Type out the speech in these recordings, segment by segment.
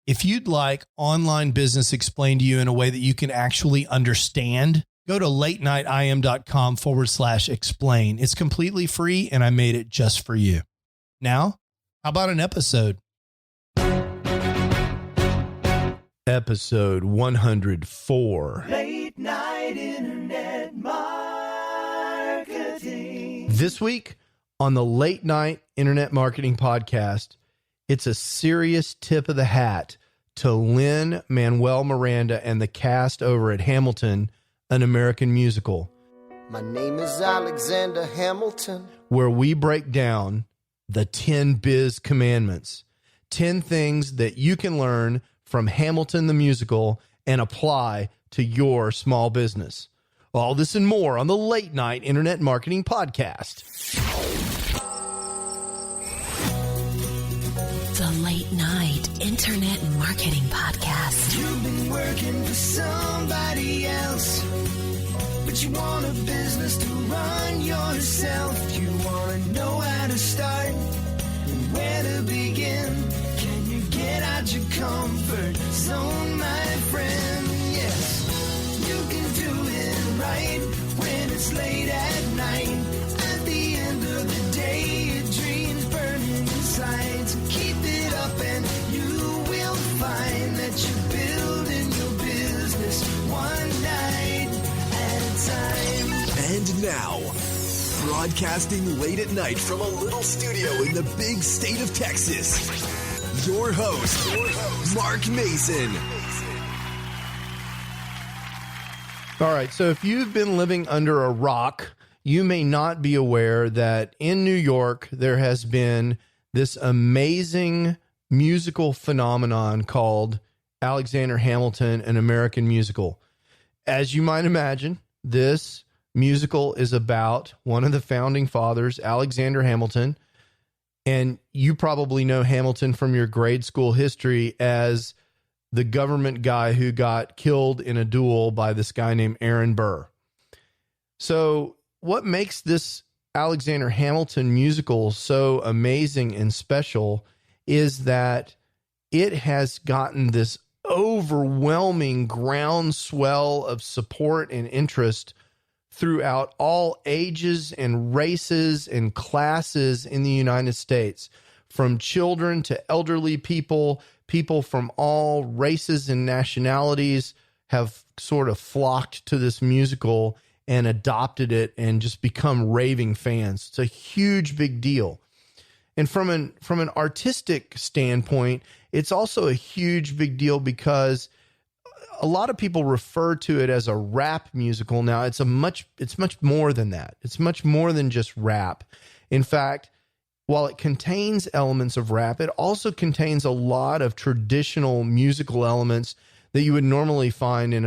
If you'd like online business explained to you in a way that you can actually understand, go to latenightim.com/explain. It's completely free, and I made it just for you. Now, how about an episode? Episode 104. Late Night Internet Marketing. This week on the Late Night Internet Marketing Podcast, it's a serious tip of the hat to LNIM104 Miranda and the cast over at Hamilton, an American Musical. My name is Alexander Hamilton. Where we break down the 10 biz commandments, 10 things that you can learn from Hamilton the Musical and apply to your small business. All this and more on the Late Night Internet Marketing Podcast. The Late Night Internet Marketing Podcast. You've been working for somebody else, but you want a business to run yourself. You want to know how to start and where to begin. Can you get out your comfort zone, my friend? Yes, you can do it right when it's late at night. At the end of the day, your dreams burning inside. So keep it up and you will find that you're building your business one night at a time. And now, broadcasting late at night from a little studio in the big state of Texas, your host, Mark Mason. All right, so if you've been living under a rock, you may not be aware that in New York, there has been this amazing musical phenomenon called Alexander Hamilton, an American Musical. As you might imagine, this musical is about one of the founding fathers, Alexander Hamilton. And you probably know Hamilton from your grade school history as the government guy who got killed in a duel by this guy named Aaron Burr. So what makes this Alexander Hamilton musical so amazing and special is that it has gotten this overwhelming groundswell of support and interest throughout all ages and races and classes in the United States, from children to elderly people. People from all races and nationalities have sort of flocked to this musical and adopted it and just become raving fans. It's a huge, big deal. And from an artistic standpoint, it's also a huge, big deal because a lot of people refer to it as a rap musical. Now, it's much more than that. It's much more than just rap. In fact, while it contains elements of rap, it also contains a lot of traditional musical elements that you would normally find in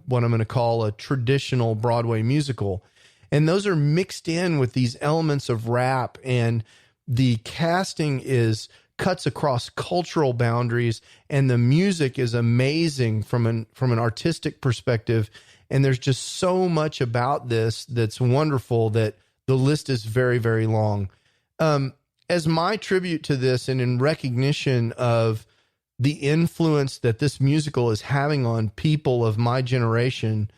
what I'm going to call a traditional Broadway musical. And those are mixed in with these elements of rap, and the casting cuts across cultural boundaries, and the music is amazing from an artistic perspective. And there's just so much about this that's wonderful that the list is very, very long. As my tribute to this, and in recognition of the influence that this musical is having on people of my generation,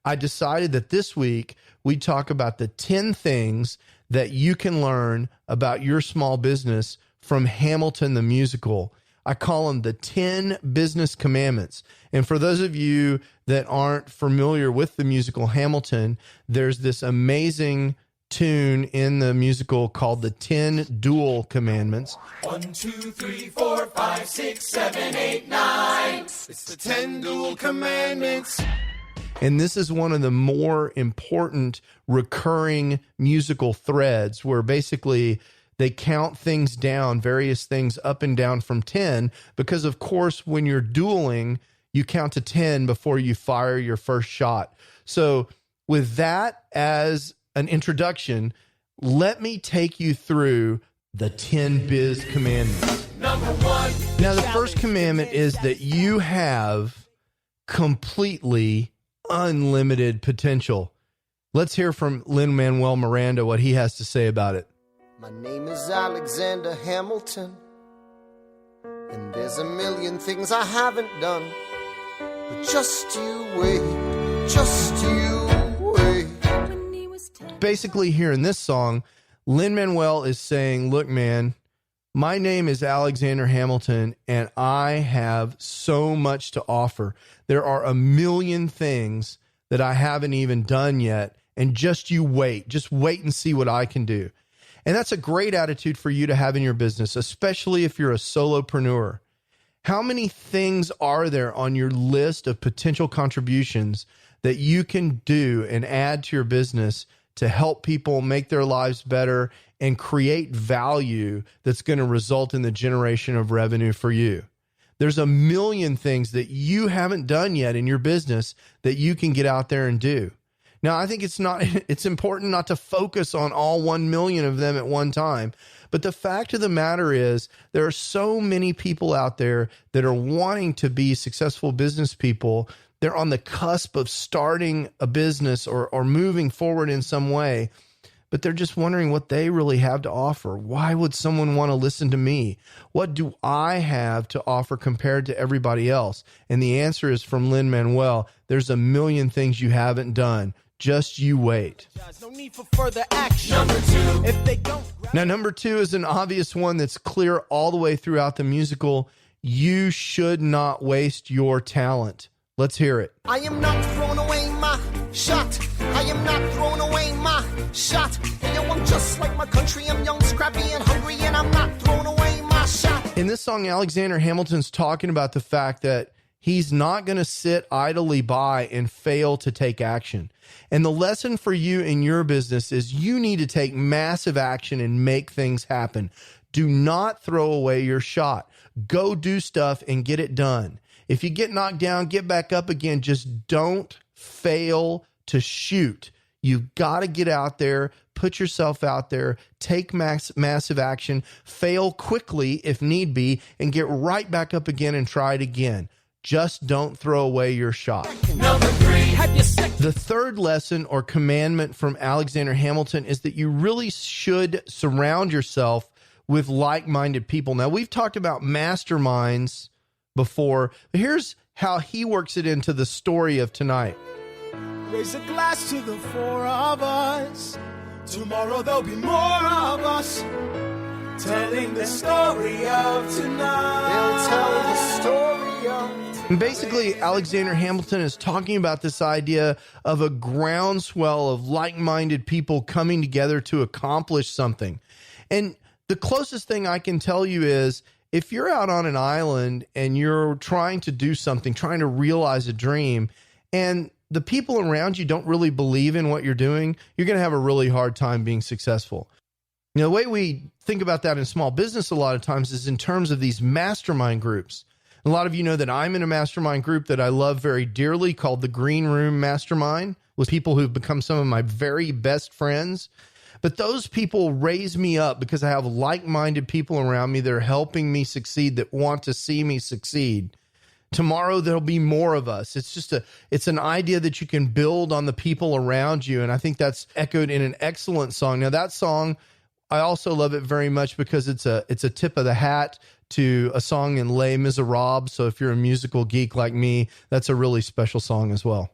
I decided that this week we'd talk about the 10 things that you can learn about your small business from Hamilton the Musical. I call them the 10 business commandments. And for those of you that aren't familiar with the musical Hamilton, there's this amazing tune in the musical called the 10 Dual Commandments. 1, 2, 3, 4, 5, 6, 7, 8, 9. It's the 10 dual commandments. And this is one of the more important recurring musical threads where basically they count things down, various things up and down from 10, because of course, when you're dueling, you count to 10 before you fire your first shot. So with that as an introduction, let me take you through the 10 biz commandments. Number 1. Now, the first commandment is that you have completely unlimited potential. Let's hear from Lin-Manuel Miranda what he has to say about it. My name is Alexander Hamilton. And there's a million things I haven't done. But just you wait, just you wait. Basically, here in this song, Lin-Manuel is saying, look, man, my name is Alexander Hamilton, and I have so much to offer. There are a million things that I haven't even done yet, and just you wait. Just wait and see what I can do. And that's a great attitude for you to have in your business, especially if you're a solopreneur. How many things are there on your list of potential contributions that you can do and add to your business to help people make their lives better and create value that's going to result in the generation of revenue for you? There's a million things that you haven't done yet in your business that you can get out there and do. Now, I think it's important not to focus on all 1 million of them at one time. But the fact of the matter is there are so many people out there that are wanting to be successful business people. They're on the cusp of starting a business or moving forward in some way, but they're just wondering what they really have to offer. Why would someone want to listen to me? What do I have to offer compared to everybody else? And the answer is from Lin-Manuel, there's a million things you haven't done. Just you wait. No need for further action. Number two. If they don't. Now, number two is an obvious one that's clear all the way throughout the musical. You should not waste your talent. Let's hear it. I am not throwing away my shot. I am not throwing away my shot. And yo, I'm just like my country. I'm young, scrappy, and hungry, and I'm not throwing away my shot. In this song, Alexander Hamilton's talking about the fact that he's not going to sit idly by and fail to take action. And the lesson for you in your business is you need to take massive action and make things happen. Do not throw away your shot. Go do stuff and get it done. If you get knocked down, get back up again. Just don't fail to shoot. You've got to get out there, put yourself out there, take massive action, fail quickly if need be, and get right back up again and try it again. Just don't throw away your shot. Number three. The third lesson or commandment from Alexander Hamilton is that you really should surround yourself with like-minded people. Now, we've talked about masterminds before, but here's how he works it into the story of tonight. Raise a glass to the four of us. Tomorrow there'll be more of us telling the story of tonight. They'll tell the story of tonight. And basically, Alexander Hamilton is talking about this idea of a groundswell of like-minded people coming together to accomplish something. And the closest thing I can tell you is if you're out on an island and you're trying to do something, trying to realize a dream, and the people around you don't really believe in what you're doing, you're going to have a really hard time being successful. You know, the way we think about that in small business a lot of times is in terms of these mastermind groups. A lot of you know that I'm in a mastermind group that I love very dearly called the Green Room Mastermind, with people who've become some of my very best friends. But those people raise me up because I have like-minded people around me that are helping me succeed, that want to see me succeed. Tomorrow, there'll be more of us. It's an idea that you can build on the people around you. And I think that's echoed in an excellent song. Now, that song, I also love it very much because it's a tip of the hat to a song in Les Miserables. So if you're a musical geek like me, that's a really special song as well.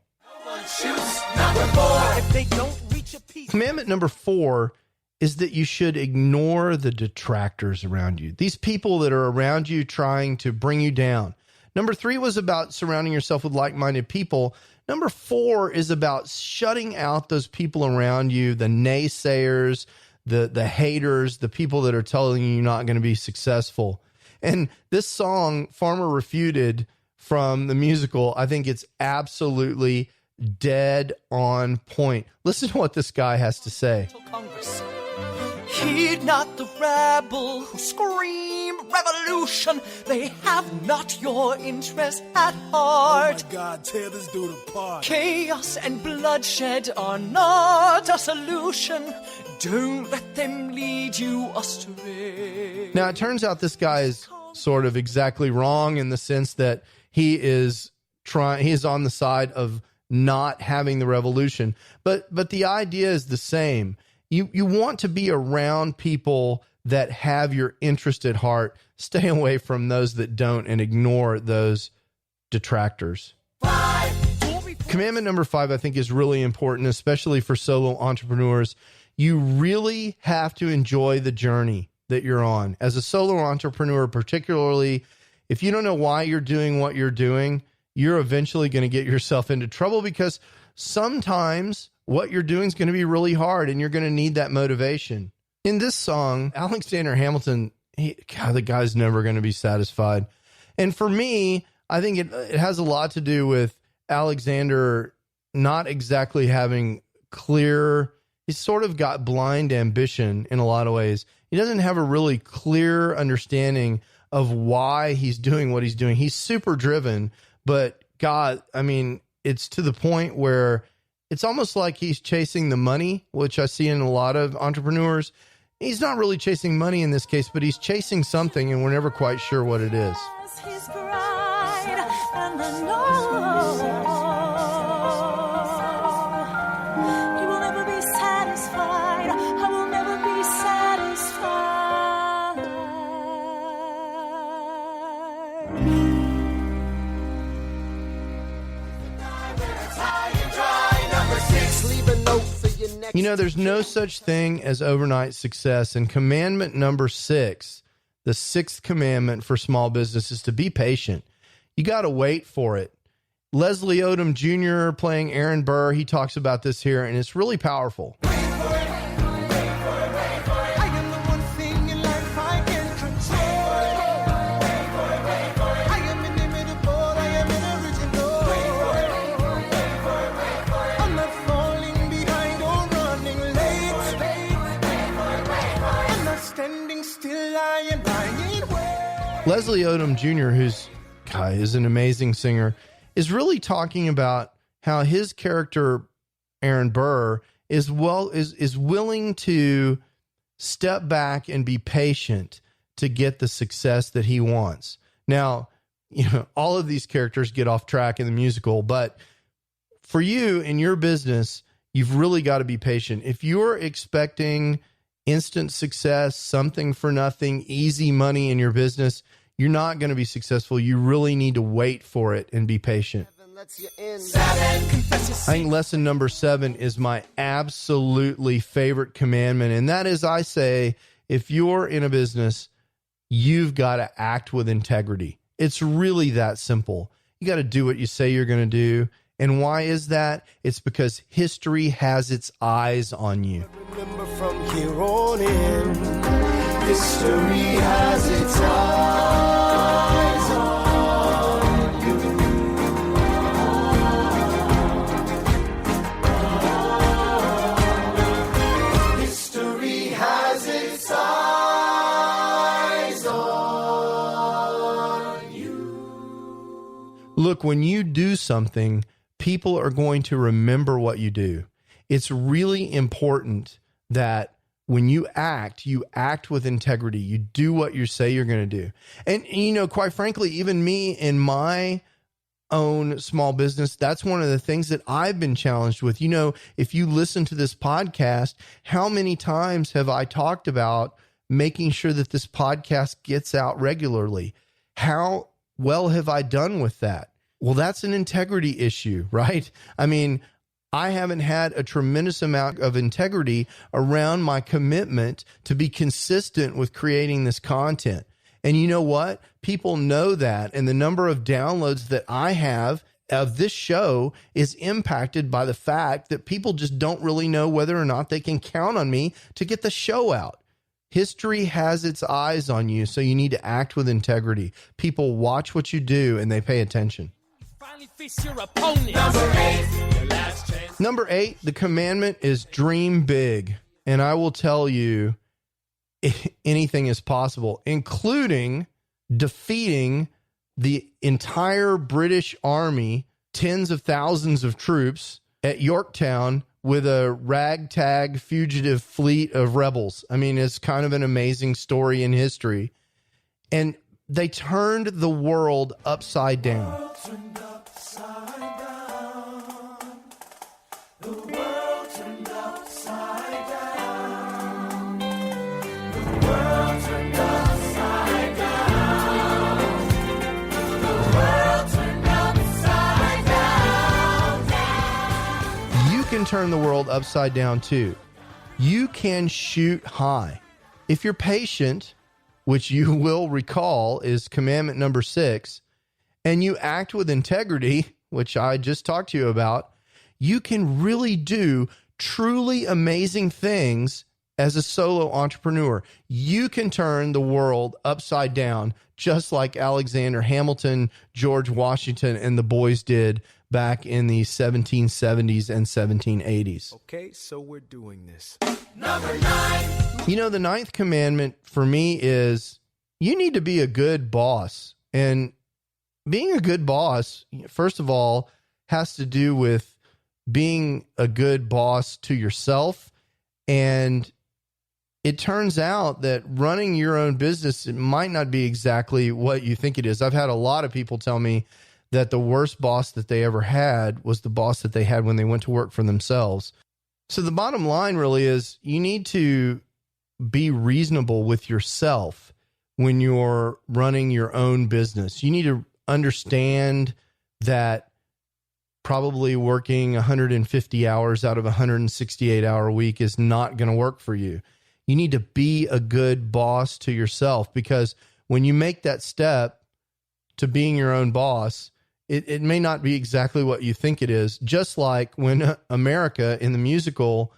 Commandment number 4 is that you should ignore the detractors around you. These people that are around you trying to bring you down. Number 3 was about surrounding yourself with like-minded people. Number 4 is about shutting out those people around you, the naysayers, the haters, the people that are telling you you're not going to be successful. And this song, Farmer Refuted, from the musical, I think it's absolutely dead on point. Listen to what this guy has to say. Congress. Heed not the rabble who scream revolution. They have not your interest at heart. Oh my God, tear this dude apart. Chaos and bloodshed are not a solution. Don't let them lead you astray. Now, it turns out this guy is sort of exactly wrong in the sense that he is on the side of not having the revolution. But the idea is the same. You want to be around people that have your interest at heart, stay away from those that don't and ignore those detractors. Commandment number 5, I think, is really important, especially for solo entrepreneurs. You really have to enjoy the journey that you're on. As a solo entrepreneur, particularly, if you don't know why you're doing what you're doing, you're eventually going to get yourself into trouble, because sometimes what you're doing is going to be really hard and you're going to need that motivation. In this song, Alexander Hamilton, the guy's never going to be satisfied. And for me, I think it has a lot to do with Alexander not exactly having clear, he's sort of got blind ambition in a lot of ways. He doesn't have a really clear understanding of why he's doing what he's doing. He's super driven, but God, I mean, it's to the point where it's almost like he's chasing the money, which I see in a lot of entrepreneurs. He's not really chasing money in this case, but he's chasing something, and we're never quite sure what it is. His pride and the Lord. He will never be satisfied. I will never be satisfied. You know, there's no such thing as overnight success. And commandment number 6, the 6th commandment for small business, is to be patient. You got to wait for it. Leslie Odom Jr. playing Aaron Burr, he talks about this here, and it's really powerful. Leslie Odom Jr., who's is an amazing singer, is really talking about how his character, Aaron Burr, is willing to step back and be patient to get the success that he wants. Now, you know, all of these characters get off track in the musical, but for you in your business, you've really got to be patient. If you're expecting instant success, something for nothing, easy money in your business, you're not going to be successful. You really need to wait for it and be patient. I think lesson number 7 is my absolutely favorite commandment. And that is, I say, if you're in a business, you've got to act with integrity. It's really that simple. You got to do what you say you're going to do. And why is that? It's because history has its eyes on you. Remember from here on in, history has its eyes on you. History has its eyes on you. Look, when you do something, people are going to remember what you do. It's really important that when you act with integrity. You do what you say you're going to do. And, you know, quite frankly, even me in my own small business, that's one of the things that I've been challenged with. You know, if you listen to this podcast, how many times have I talked about making sure that this podcast gets out regularly? How well have I done with that? Well, that's an integrity issue, right? I mean, I haven't had a tremendous amount of integrity around my commitment to be consistent with creating this content. And you know what? People know that. And the number of downloads that I have of this show is impacted by the fact that people just don't really know whether or not they can count on me to get the show out. History has its eyes on you, so you need to act with integrity. People watch what you do and they pay attention. Number 8, the commandment is dream big. And I will tell you, anything is possible, including defeating the entire British army, tens of thousands of troops at Yorktown with a ragtag fugitive fleet of rebels. I mean, it's kind of an amazing story in history. And they turned the world upside down. can turn the world upside down too. You can shoot high. If you're patient, which you will recall is commandment number 6, and you act with integrity, which I just talked to you about, you can really do truly amazing things as a solo entrepreneur. You can turn the world upside down, just like Alexander Hamilton, George Washington, and the boys did back in the 1770s and 1780s. Okay, so we're doing this. Number 9. You know, the 9th commandment for me is you need to be a good boss. And being a good boss, first of all, has to do with being a good boss to yourself. And it turns out that running your own business, it might not be exactly what you think it is. I've had a lot of people tell me that the worst boss that they ever had was the boss that they had when they went to work for themselves. So the bottom line really is you need to be reasonable with yourself when you're running your own business. You need to understand that probably working 150 hours out of a 168-hour week is not going to work for you. You need to be a good boss to yourself, because when you make that step to being your own boss, it may not be exactly what you think it is. Just like when America in the musical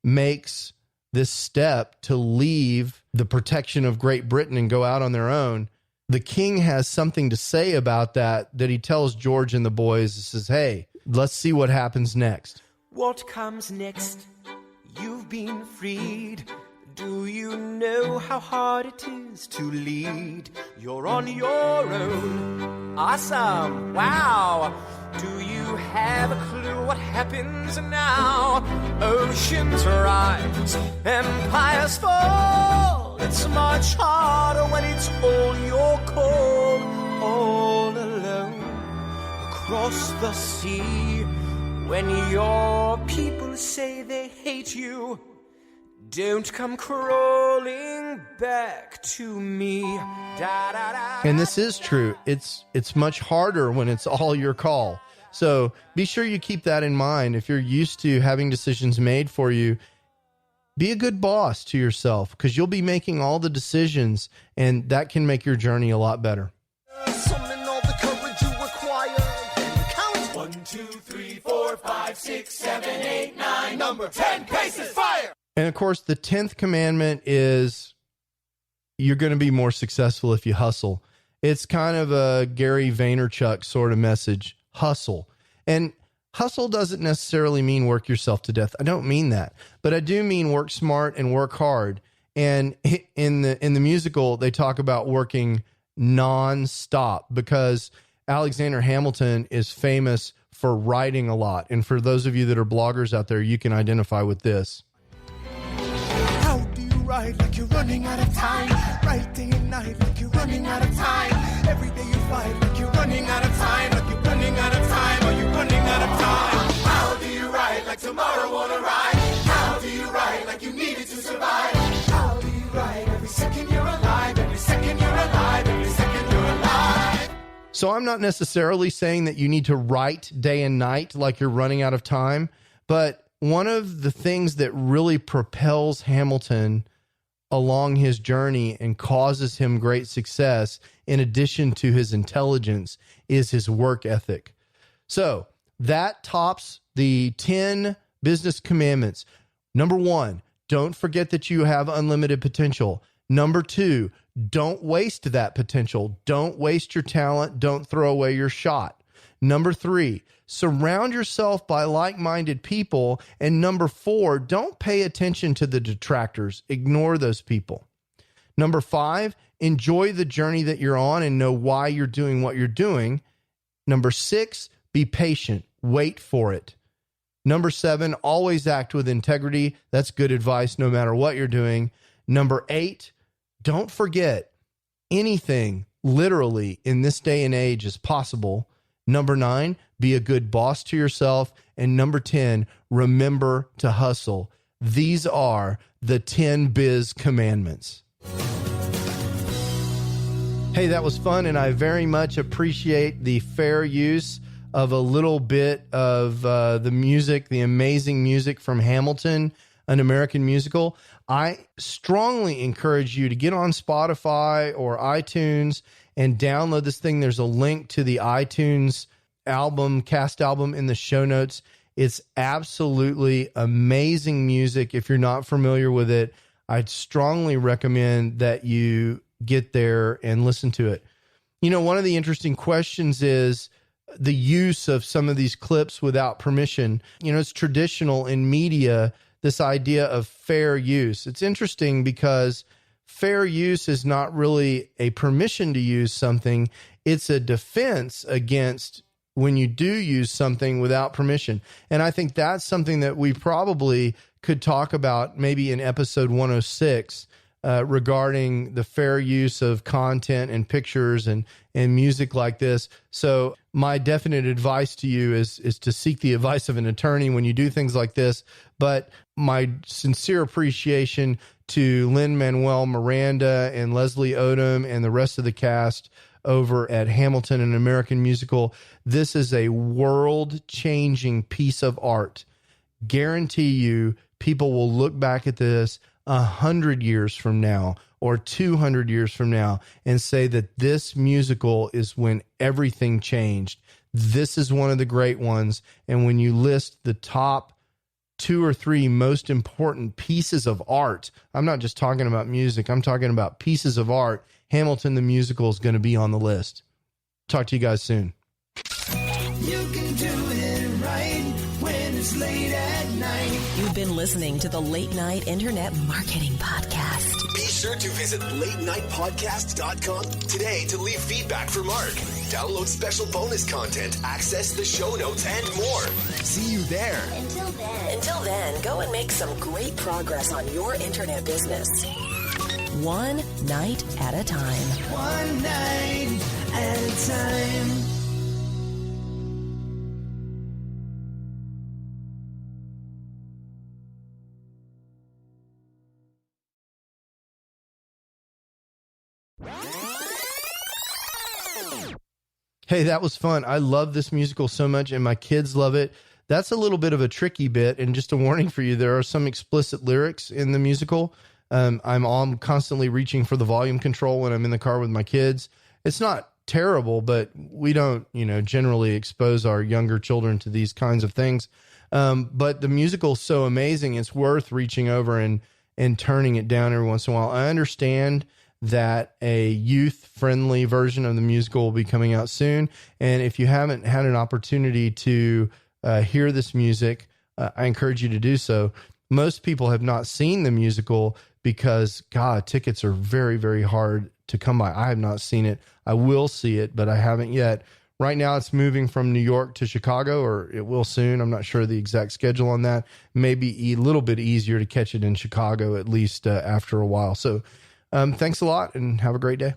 makes this step to leave the protection of Great Britain and go out on their own, the king has something to say about that he tells George and the boys. He says, hey, let's see what happens next. What comes next? You've been freed. Do you know how hard it is to lead? You're on your own. Awesome. Wow. Do you have a clue what happens now? Oceans rise, empires fall. It's much harder when it's all your call. All alone across the sea. When your people say they hate you, don't come crawling back to me. Da, da, da. And this is true. It's much harder when it's all your call. So be sure you keep that in mind. If you're used to having decisions made for you, be a good boss to yourself, because you'll be making all the decisions, and that can make your journey a lot better. Summon all the courage you require. Count 1, 2, 3, 4, 5, 6, 7, 8, 9. Number 10 paces, fire! And of course, the 10th commandment is you're going to be more successful if you hustle. It's kind of a Gary Vaynerchuk sort of message, hustle. And hustle doesn't necessarily mean work yourself to death. I don't mean that, but I do mean work smart and work hard. And in the musical, they talk about working nonstop, because Alexander Hamilton is famous for writing a lot. And for those of you that are bloggers out there, you can identify with this. How do you ride like you're running out of time? Right day and night like you're running out of time. Every day you fight like you're running out of time. Like you're running out of time. Are you running out of time? How do you ride like tomorrow won't arrive? How do you ride like you needed to survive? How do you ride every second you're alive? Every second you're alive. Every second you're alive. So I'm not necessarily saying that you need to write day and night like you're running out of time, but one of the things that really propels Hamilton along his journey and causes him great success, in addition to his intelligence, is his work ethic. So that tops the 10 business commandments. Number 1, don't forget that you have unlimited potential. Number 2, don't waste that potential. Don't waste your talent. Don't throw away your shot. Number 3, surround yourself by like-minded people. And number 4, don't pay attention to the detractors. Ignore those people. Number 5, enjoy the journey that you're on and know why you're doing what you're doing. Number 6, be patient. Wait for it. Number 7, always act with integrity. That's good advice no matter what you're doing. Number 8, don't forget anything literally in this day and age is possible. Number 9, be a good boss to yourself. And number 10, remember to hustle. These are the 10 biz commandments. Hey, that was fun, and I very much appreciate the fair use of a little bit of the music, the amazing music from Hamilton, an American musical, I strongly encourage you to get on Spotify or iTunes and download this thing. There's a link to the iTunes cast album in the show notes. It's absolutely amazing music. If you're not familiar with it, I'd strongly recommend that you get there and listen to it. You know, one of the interesting questions is the use of some of these clips without permission. You know, it's traditional in media, this idea of fair use. It's interesting because fair use is not really a permission to use something. It's a defense against when you do use something without permission. And I think that's something that we probably could talk about maybe in episode 106 regarding the fair use of content and pictures and music like this. So my definite advice to you is to seek the advice of an attorney when you do things like this. But my sincere appreciation to Lin-Manuel Miranda and Leslie Odom and the rest of the cast over at Hamilton, an American musical. This is a world-changing piece of art. Guarantee you people will look back at this 100 years from now or 200 years from now and say that this musical is when everything changed. This is one of the great ones. And when you list the top 2 or 3 most important pieces of art, I'm not just talking about music, I'm talking about pieces of art, Hamilton the musical is going to be on the list. Talk to you guys soon. You can do it right when it's late at night. You've been listening to the Late Night Internet Marketing Podcast. Be sure to visit latenightpodcast.com today to leave feedback for Mark. Download special bonus content, access the show notes, and more. See you there. Until then, go and make some great progress on your internet business. One night at a time. One night at a time. Hey, that was fun. I love this musical so much, and my kids love it. That's a little bit of a tricky bit, and just a warning for you, there are some explicit lyrics in the musical. I'm constantly reaching for the volume control when I'm in the car with my kids. It's not terrible, but we don't, generally expose our younger children to these kinds of things. But the musical is so amazing, it's worth reaching over and turning it down every once in a while. I understand that a youth-friendly version of the musical will be coming out soon. And if you haven't had an opportunity to hear this music, I encourage you to do so. Most people have not seen the musical because, God, tickets are very, very hard to come by. I have not seen it. I will see it, but I haven't yet. Right now, it's moving from New York to Chicago, or it will soon. I'm not sure the exact schedule on that. Maybe a little bit easier to catch it in Chicago, at least after a while. So thanks a lot and have a great day.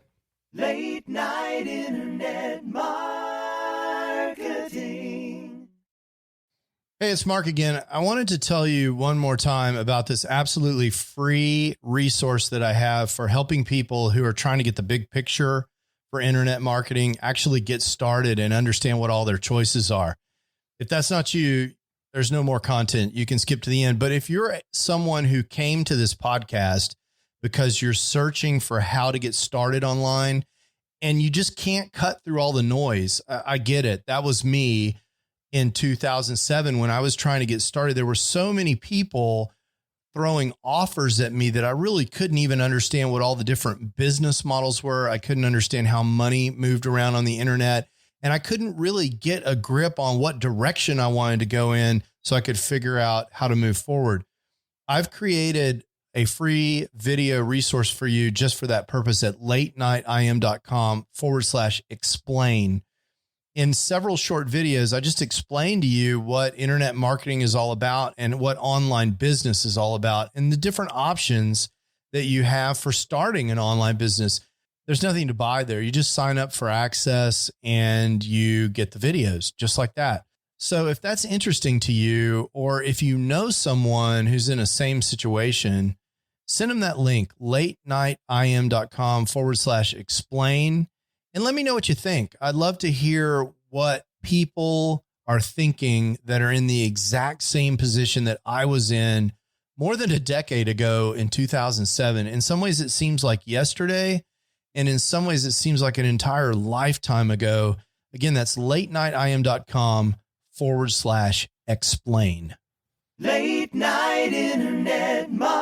Late night internet marketing. Hey, it's Mark again. I wanted to tell you one more time about this absolutely free resource that I have for helping people who are trying to get the big picture for internet marketing, actually get started and understand what all their choices are. If that's not you, there's no more content. You can skip to the end. But if you're someone who came to this podcast because you're searching for how to get started online and you just can't cut through all the noise, I get it. That was me in 2007 when I was trying to get started. There were so many people throwing offers at me that I really couldn't even understand what all the different business models were. I couldn't understand how money moved around on the internet, and I couldn't really get a grip on what direction I wanted to go in so I could figure out how to move forward. I've created a free video resource for you just for that purpose at latenightim.com/explain. In several short videos, I just explained to you what internet marketing is all about and what online business is all about and the different options that you have for starting an online business. There's nothing to buy there. You just sign up for access and you get the videos just like that. So if that's interesting to you, or if you know someone who's in a same situation, send them that link, latenightim.com/explain. And let me know what you think. I'd love to hear what people are thinking that are in the exact same position that I was in more than a decade ago in 2007. In some ways, it seems like yesterday. And in some ways, it seems like an entire lifetime ago. Again, that's latenightim.com/explain. Late night internet marketing.